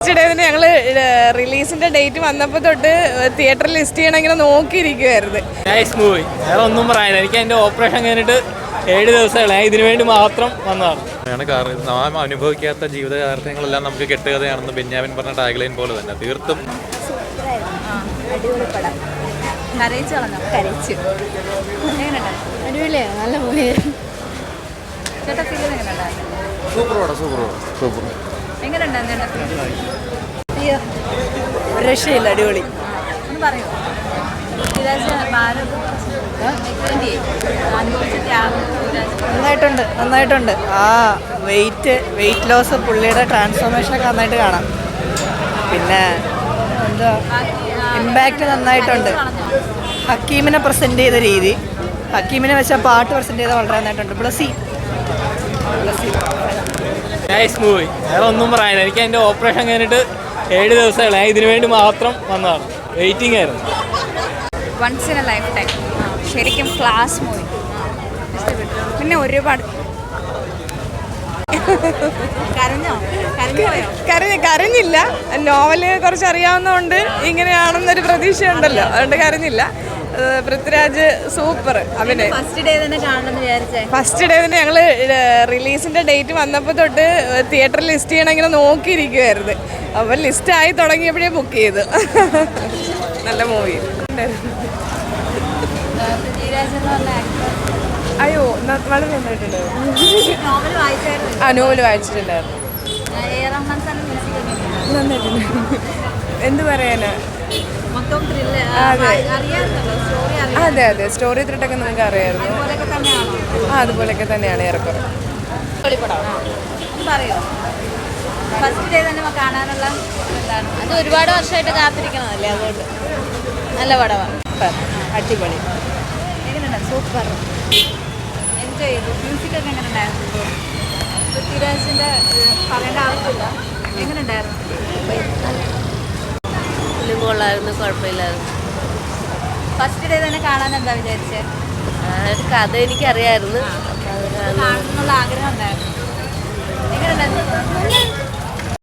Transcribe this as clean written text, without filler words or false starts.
First ഞങ്ങൾ റിലീസിന്റെ date വന്നപ്പോൾ തൊട്ട് തിയേറ്ററിൽ ലിസ്റ്റ് ചെയ്യണം ഇങ്ങനെ നോക്കിയിരിക്കുവായിരുന്നു. നൈസ് മൂവി, വേറെ ഒന്നും പറയാനില്ല. എനിക്ക് എൻ്റെ ഓപ്പറേഷൻ കഴിഞ്ഞിട്ട് 7 ദിവസങ്ങളെ ഇതിനു വേണ്ടി മാത്രം വന്നതാണ്. നാം അനുഭവിക്കാത്ത ജീവിത യാഥാർത്ഥ്യങ്ങളെല്ലാം നമുക്ക് കെട്ടുകഥയാണെന്ന് ബെന്യാമിൻ പറഞ്ഞ ടാഗ്ലൈൻ പോലെ തന്നെ തീർത്തും രക്ഷയില്ല, അടിപൊളി. നന്നായിട്ടുണ്ട്. ആ വെയിറ്റ് ലോസ്, പുള്ളിയുടെ ട്രാൻസ്ഫോർമേഷനൊക്കെ നന്നായിട്ട് കാണാം. പിന്നെ എന്താ ഇമ്പാക്റ്റ് നന്നായിട്ടുണ്ട്. ഹക്കീമിനെ പ്രസൻറ്റ് ചെയ്ത രീതി, ഹക്കീമിനെ വെച്ച പാട്ട് പ്രസൻറ്റ് ചെയ്ത വളരെ നന്നായിട്ടുണ്ട്. ബ്ലസ്സി നൈസ് മൂവി, വേറെ ഒന്നും പറയാനില്ല. എനിക്ക് എൻ്റെ ഓപ്പറേഷൻ കഴിഞ്ഞിട്ട് 7 ദിവസങ്ങളെ ഇതിനു വേണ്ടി മാത്രം വന്നതാണ്. വെയിറ്റിംഗ് ആയിരുന്നു. Once in a lifetime, ശരിക്കും ക്ലാസ് മൂവി. പിന്നെ ഒരുപാട് കരഞ്ഞില്ല. നോവല് കുറച്ച് അറിയാവുന്നതുകൊണ്ട് ഇങ്ങനെയാണെന്നൊരു പ്രതീക്ഷ ഉണ്ടല്ലോ, അതുകൊണ്ട് കരഞ്ഞില്ല. പൃഥ്വിരാജ് സൂപ്പർ അഭിനയം. ഫസ്റ്റ് ഡേ തന്നെ ഞങ്ങൾ റിലീസിന്റെ ഡേറ്റ് വന്നപ്പോൾ തൊട്ട് തിയേറ്ററിൽ ലിസ്റ്റ് ചെയ്യണം ഇങ്ങനെ നോക്കിയിരിക്കുവായിരുന്നു. അപ്പം ലിസ്റ്റായി തുടങ്ങിയപ്പോഴേ ബുക്ക് ചെയ്തു. നല്ല മൂവി. അയ്യോ, വളരെ നന്നായിട്ടുണ്ടായിരുന്നു. നോവല് വായിച്ചിട്ടുണ്ടായിരുന്നു. നന്നായിട്ടുണ്ട്. എന്ത് പറയാനാ, അതെ സ്റ്റോറി ത്രിട്ടൊക്കെ നിങ്ങൾക്ക് അറിയായിരുന്നു. അതുപോലെയൊക്കെ തന്നെയാണ് ഏറെക്കുറെ. അത് ഒരുപാട് വർഷമായിട്ട് കാത്തിരിക്കണമല്ലേ, അതുകൊണ്ട് നല്ല പടമാണ്. അടിപൊളി, സൂപ്പർ. എൻജോയ് ചെയ്തു. മ്യൂസിക് ഒക്കെ എങ്ങനെ ഉണ്ടായിരുന്നു? പൃഥ്വിരാജിന്റെ പറയേണ്ട ആവശ്യമില്ല. എങ്ങനെ ഉണ്ടായിരുന്നു? കൊള്ളായിരുന്നു, കുഴപ്പമില്ലായിരുന്നു. ഫസ്റ്റ് ഡേ തന്നെ കാണാൻ എന്താ വിചാരിച്ചത്? കഥ എനിക്കറിയായിരുന്നു, കാണണമെന്നുള്ള ആഗ്രഹം ഉണ്ടായിരുന്നു. എങ്ങനെ ഉണ്ടായിരുന്നു?